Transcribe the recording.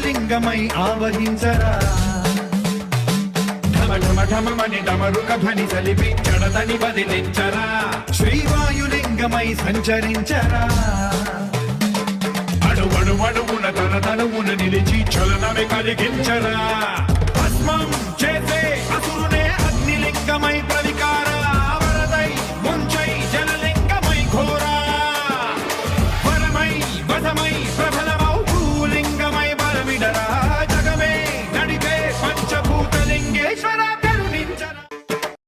శివలింగమై ఆవహించరా ఢమఢమని డమరుక ధ్వని సలిపి జడదని బదిలించరా శ్రీవాయులింగమై సంచరించరా అణువణువున తన నిలిచి చలనమే కలిగించరా భస్మం చేసే అసురు